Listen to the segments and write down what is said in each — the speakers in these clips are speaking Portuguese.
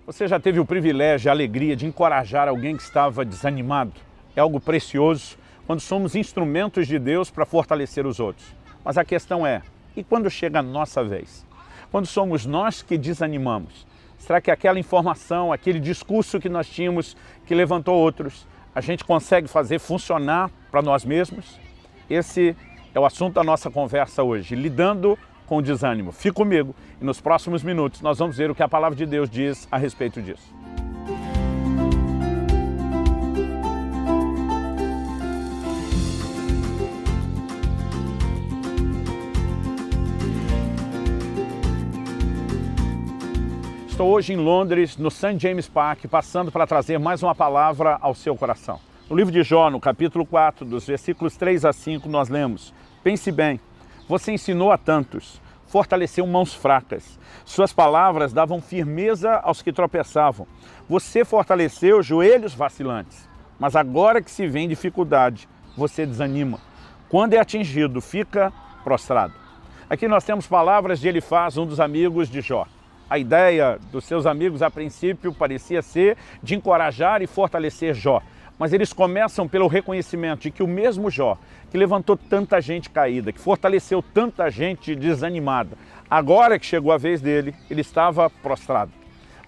Você já teve o privilégio e a alegria de encorajar alguém que estava desanimado? É algo precioso quando somos instrumentos de Deus para fortalecer os outros. Mas a questão é, e quando chega a nossa vez? Quando somos nós que desanimamos? Será que aquela informação, aquele discurso que nós tínhamos, que levantou outros, a gente consegue fazer funcionar para nós mesmos? Esse é o assunto da nossa conversa hoje, lidando com o desânimo. Fique comigo e nos próximos minutos nós vamos ver o que a palavra de Deus diz a respeito disso. Estou hoje em Londres, no St. James Park, passando para trazer mais uma palavra ao seu coração. No livro de Jó, no capítulo 4, dos versículos 3 a 5, nós lemos: pense bem, você ensinou a tantos, fortaleceu mãos fracas. Suas palavras davam firmeza aos que tropeçavam. Você fortaleceu joelhos vacilantes. Mas agora que se vê em dificuldade, você desanima. Quando é atingido, fica prostrado. Aqui nós temos palavras de Elifaz, um dos amigos de Jó. A ideia dos seus amigos, a princípio, parecia ser de encorajar e fortalecer Jó. Mas eles começam pelo reconhecimento de que o mesmo Jó, que levantou tanta gente caída, que fortaleceu tanta gente desanimada, agora que chegou a vez dele, ele estava prostrado.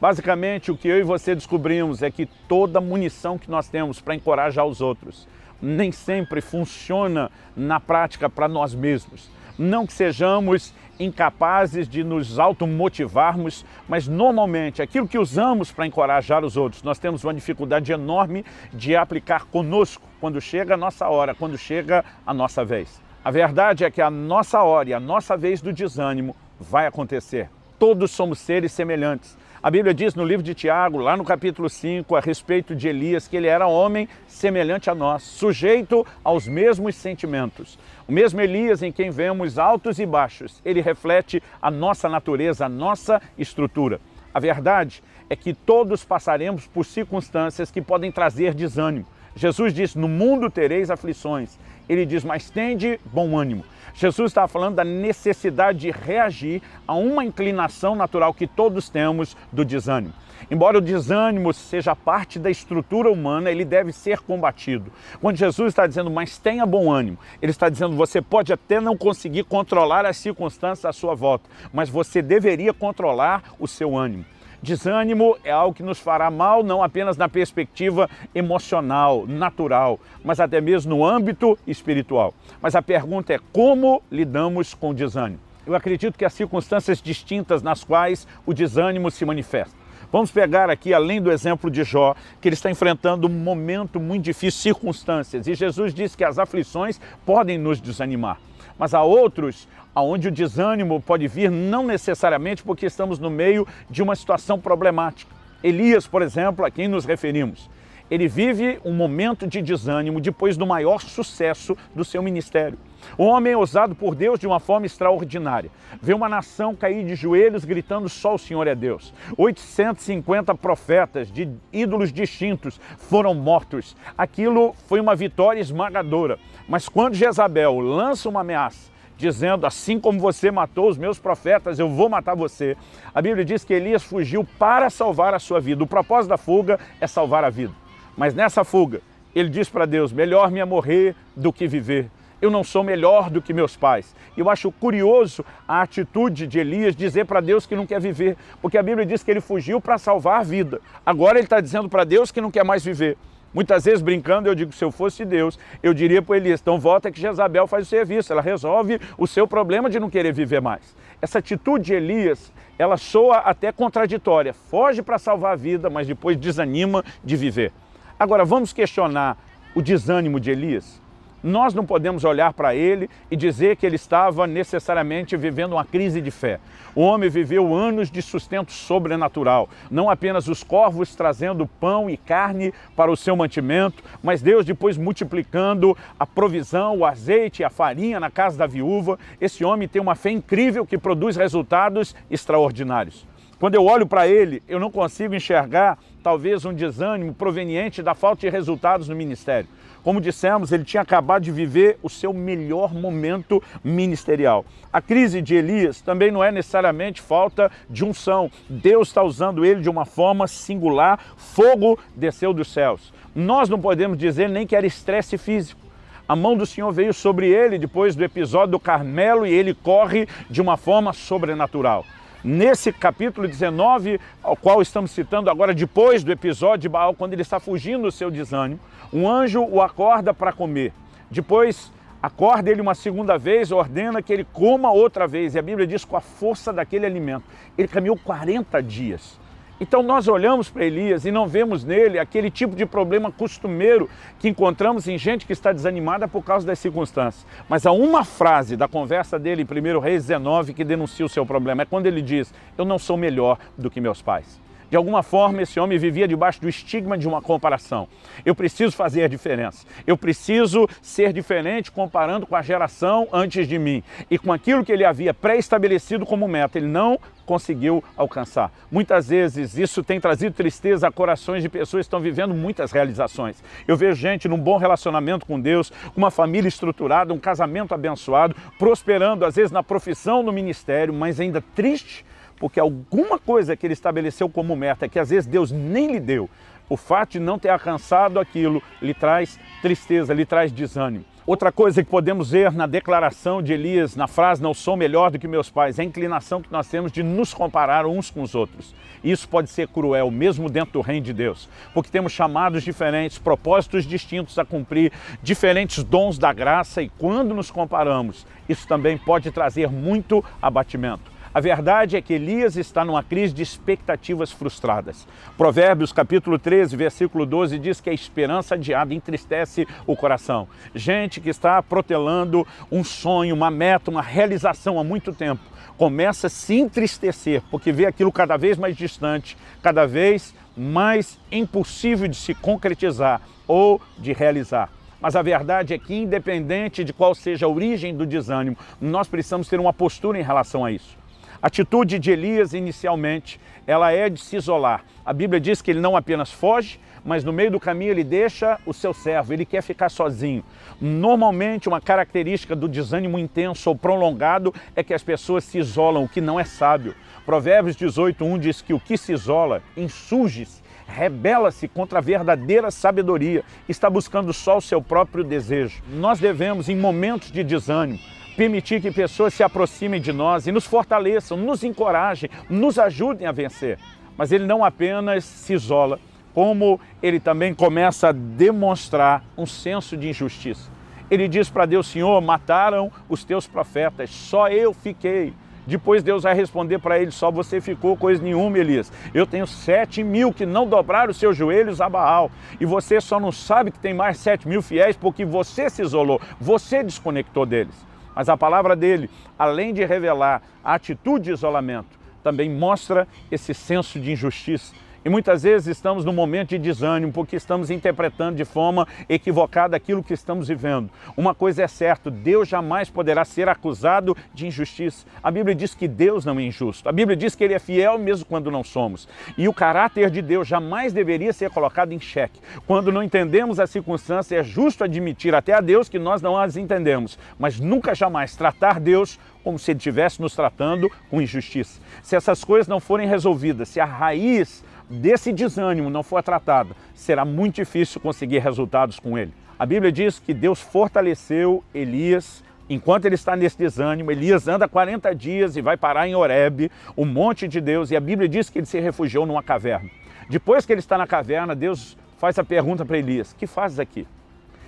Basicamente, o que eu e você descobrimos é que toda munição que nós temos para encorajar os outros nem sempre funciona na prática para nós mesmos. Não que sejamos incapazes de nos automotivarmos, mas normalmente aquilo que usamos para encorajar os outros, nós temos uma dificuldade enorme de aplicar conosco quando chega a nossa hora, quando chega a nossa vez. A verdade é que a nossa hora e a nossa vez do desânimo vai acontecer. Todos somos seres semelhantes. A Bíblia diz no livro de Tiago, lá no capítulo 5, a respeito de Elias, que ele era homem semelhante a nós, sujeito aos mesmos sentimentos. O mesmo Elias em quem vemos altos e baixos, ele reflete a nossa natureza, a nossa estrutura. A verdade é que todos passaremos por circunstâncias que podem trazer desânimo. Jesus diz, no mundo tereis aflições. Ele diz, mas tende bom ânimo. Jesus está falando da necessidade de reagir a uma inclinação natural que todos temos do desânimo. Embora o desânimo seja parte da estrutura humana, ele deve ser combatido. Quando Jesus está dizendo, mas tenha bom ânimo, ele está dizendo, você pode até não conseguir controlar as circunstâncias à sua volta, mas você deveria controlar o seu ânimo. Desânimo é algo que nos fará mal, não apenas na perspectiva emocional, natural, mas até mesmo no âmbito espiritual. Mas a pergunta é, como lidamos com o desânimo? Eu acredito que há circunstâncias distintas nas quais o desânimo se manifesta. Vamos pegar aqui, além do exemplo de Jó, que ele está enfrentando um momento muito difícil, circunstâncias, e Jesus diz que as aflições podem nos desanimar. Mas há outros onde o desânimo pode vir não necessariamente porque estamos no meio de uma situação problemática. Elias, por exemplo, a quem nos referimos, ele vive um momento de desânimo depois do maior sucesso do seu ministério. Um homem é usado por Deus de uma forma extraordinária. Vê uma nação cair de joelhos gritando só o Senhor é Deus. 850 profetas de ídolos distintos foram mortos. Aquilo foi uma vitória esmagadora. Mas quando Jezabel lança uma ameaça, dizendo, assim como você matou os meus profetas, eu vou matar você. A Bíblia diz que Elias fugiu para salvar a sua vida. O propósito da fuga é salvar a vida. Mas nessa fuga, ele diz para Deus, melhor me é morrer do que viver. Eu não sou melhor do que meus pais. Eu acho curioso a atitude de Elias dizer para Deus que não quer viver, porque a Bíblia diz que ele fugiu para salvar a vida. Agora ele está dizendo para Deus que não quer mais viver. Muitas vezes, brincando, eu digo, se eu fosse Deus, eu diria para Elias, então volta que Jezabel faz o serviço, ela resolve o seu problema de não querer viver mais. Essa atitude de Elias, ela soa até contraditória, foge para salvar a vida, mas depois desanima de viver. Agora, vamos questionar o desânimo de Elias? Nós não podemos olhar para ele e dizer que ele estava necessariamente vivendo uma crise de fé. O homem viveu anos de sustento sobrenatural, não apenas os corvos trazendo pão e carne para o seu mantimento, mas Deus depois multiplicando a provisão, o azeite e a farinha na casa da viúva. Esse homem tem uma fé incrível que produz resultados extraordinários. Quando eu olho para ele, eu não consigo enxergar talvez um desânimo proveniente da falta de resultados no ministério. Como dissemos, ele tinha acabado de viver o seu melhor momento ministerial. A crise de Elias também não é necessariamente falta de unção. Deus está usando ele de uma forma singular, fogo desceu dos céus. Nós não podemos dizer nem que era estresse físico. A mão do Senhor veio sobre ele depois do episódio do Carmelo e ele corre de uma forma sobrenatural. Nesse capítulo 19, ao qual estamos citando agora, depois do episódio de Baal, quando ele está fugindo do seu desânimo, um anjo o acorda para comer. Depois acorda ele uma segunda vez, ordena que ele coma outra vez. E a Bíblia diz com a força daquele alimento. Ele caminhou 40 dias. Então nós olhamos para Elias e não vemos nele aquele tipo de problema costumeiro que encontramos em gente que está desanimada por causa das circunstâncias. Mas há uma frase da conversa dele em 1 Reis 19 que denuncia o seu problema. É quando ele diz, eu não sou melhor do que meus pais. De alguma forma, esse homem vivia debaixo do estigma de uma comparação. Eu preciso fazer a diferença. Eu preciso ser diferente comparando com a geração antes de mim. E com aquilo que ele havia pré-estabelecido como meta, ele não conseguiu alcançar. Muitas vezes isso tem trazido tristeza a corações de pessoas que estão vivendo muitas realizações. Eu vejo gente num bom relacionamento com Deus, com uma família estruturada, um casamento abençoado, prosperando às vezes na profissão, no ministério, mas ainda triste, porque alguma coisa que ele estabeleceu como meta, que às vezes Deus nem lhe deu, o fato de não ter alcançado aquilo, lhe traz tristeza, lhe traz desânimo. Outra coisa que podemos ver na declaração de Elias, na frase, não sou melhor do que meus pais, é a inclinação que nós temos de nos comparar uns com os outros. Isso pode ser cruel, mesmo dentro do reino de Deus, porque temos chamados diferentes, propósitos distintos a cumprir, diferentes dons da graça, e quando nos comparamos, isso também pode trazer muito abatimento. A verdade é que Elias está numa crise de expectativas frustradas. Provérbios capítulo 13, versículo 12 diz que a esperança adiada entristece o coração. Gente que está protelando um sonho, uma meta, uma realização há muito tempo, começa a se entristecer porque vê aquilo cada vez mais distante, cada vez mais impossível de se concretizar ou de realizar. Mas a verdade é que, independente de qual seja a origem do desânimo, nós precisamos ter uma postura em relação a isso. A atitude de Elias, inicialmente, ela é de se isolar. A Bíblia diz que ele não apenas foge, mas no meio do caminho ele deixa o seu servo, ele quer ficar sozinho. Normalmente, uma característica do desânimo intenso ou prolongado é que as pessoas se isolam, o que não é sábio. Provérbios 18:1 diz que o que se isola insurge-se, rebela-se contra a verdadeira sabedoria, está buscando só o seu próprio desejo. Nós devemos, em momentos de desânimo, permitir que pessoas se aproximem de nós e nos fortaleçam, nos encorajem, nos ajudem a vencer. Mas ele não apenas se isola, como ele também começa a demonstrar um senso de injustiça. Ele diz para Deus, Senhor, mataram os teus profetas, só eu fiquei. Depois Deus vai responder para ele, só você ficou, coisa nenhuma, Elias. Eu tenho 7.000 que não dobraram os seus joelhos a Baal. E você só não sabe que tem mais 7.000 fiéis porque você se isolou, você desconectou deles. Mas a palavra dele, além de revelar a atitude de isolamento, também mostra esse senso de injustiça. E muitas vezes estamos num momento de desânimo porque estamos interpretando de forma equivocada aquilo que estamos vivendo. Uma coisa é certa, Deus jamais poderá ser acusado de injustiça. A Bíblia diz que Deus não é injusto. A Bíblia diz que Ele é fiel mesmo quando não somos. E o caráter de Deus jamais deveria ser colocado em xeque. Quando não entendemos as circunstâncias, é justo admitir até a Deus que nós não as entendemos, mas nunca jamais tratar Deus como se Ele estivesse nos tratando com injustiça. Se essas coisas não forem resolvidas, se a raiz desse desânimo não for tratada, será muito difícil conseguir resultados com ele. A Bíblia diz que Deus fortaleceu Elias. Enquanto ele está nesse desânimo, Elias anda 40 dias e vai parar em Horebe, o monte de Deus, e a Bíblia diz que ele se refugiou numa caverna. Depois que ele está na caverna, Deus faz a pergunta para Elias, que fazes aqui?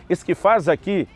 Esse que fazes aqui,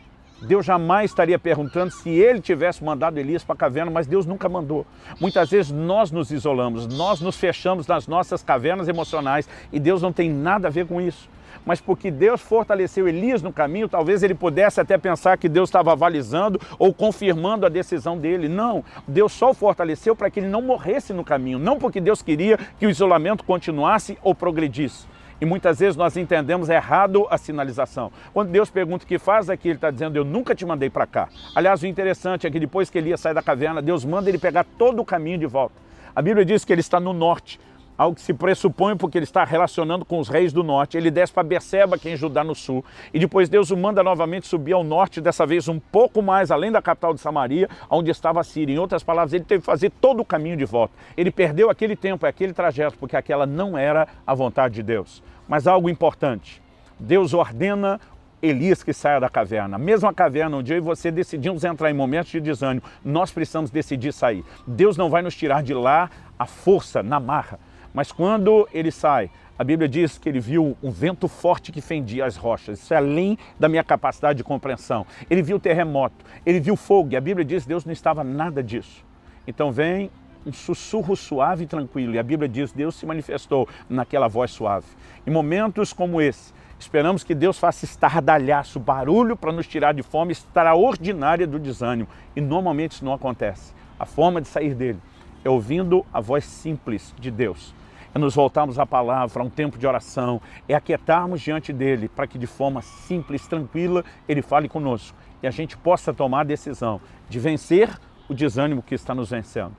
Deus jamais estaria perguntando se ele tivesse mandado Elias para a caverna, mas Deus nunca mandou. Muitas vezes nós nos isolamos, nós nos fechamos nas nossas cavernas emocionais e Deus não tem nada a ver com isso. Mas porque Deus fortaleceu Elias no caminho, talvez ele pudesse até pensar que Deus estava avalizando ou confirmando a decisão dele. Não, Deus só o fortaleceu para que ele não morresse no caminho, não porque Deus queria que o isolamento continuasse ou progredisse. E muitas vezes nós entendemos errado a sinalização. Quando Deus pergunta o que faz aqui, Ele está dizendo, eu nunca te mandei para cá. Aliás, o interessante é que depois que Elias sai da caverna, Deus manda ele pegar todo o caminho de volta. A Bíblia diz que ele está no norte. algo que se pressupõe porque ele está relacionando com os reis do norte. Ele desce para Berseba, que é em Judá no sul, e depois Deus o manda novamente subir ao norte, dessa vez um pouco mais além da capital de Samaria, onde estava a Síria. Em outras palavras, ele teve que fazer todo o caminho de volta. Ele perdeu aquele tempo, aquele trajeto, porque aquela não era a vontade de Deus. Mas algo importante, Deus ordena Elias que saia da caverna. A mesma caverna onde eu e você decidimos entrar em momentos de desânimo, nós precisamos decidir sair. Deus não vai nos tirar de lá à força, na marra. Mas quando ele sai, a Bíblia diz que ele viu um vento forte que fendia as rochas. Isso é além da minha capacidade de compreensão. Ele viu terremoto, ele viu fogo, e a Bíblia diz que Deus não estava nada disso. Então vem um sussurro suave e tranquilo, e a Bíblia diz que Deus se manifestou naquela voz suave. Em momentos como esse, esperamos que Deus faça estardalhaço, barulho para nos tirar de forma extraordinária do desânimo, e normalmente isso não acontece. A forma de sair dele é ouvindo a voz simples de Deus. É nos voltarmos à palavra, a um tempo de oração, é aquietarmos diante dele para que de forma simples, tranquila, ele fale conosco e a gente possa tomar a decisão de vencer o desânimo que está nos vencendo.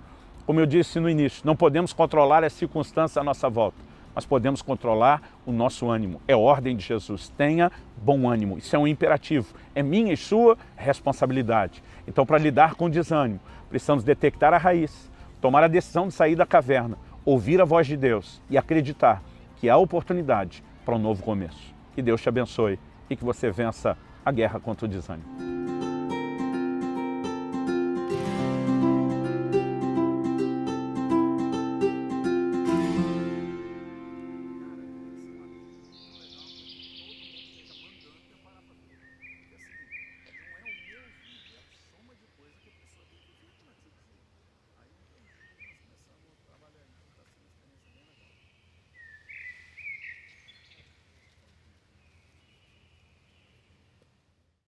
Como eu disse no início, não podemos controlar as circunstâncias à nossa volta, mas podemos controlar o nosso ânimo. É ordem de Jesus, tenha bom ânimo. Isso é um imperativo, é minha e sua responsabilidade. Então, para lidar com o desânimo, precisamos detectar a raiz, tomar a decisão de sair da caverna, ouvir a voz de Deus e acreditar que há oportunidade para um novo começo. Que Deus te abençoe e que você vença a guerra contra o desânimo.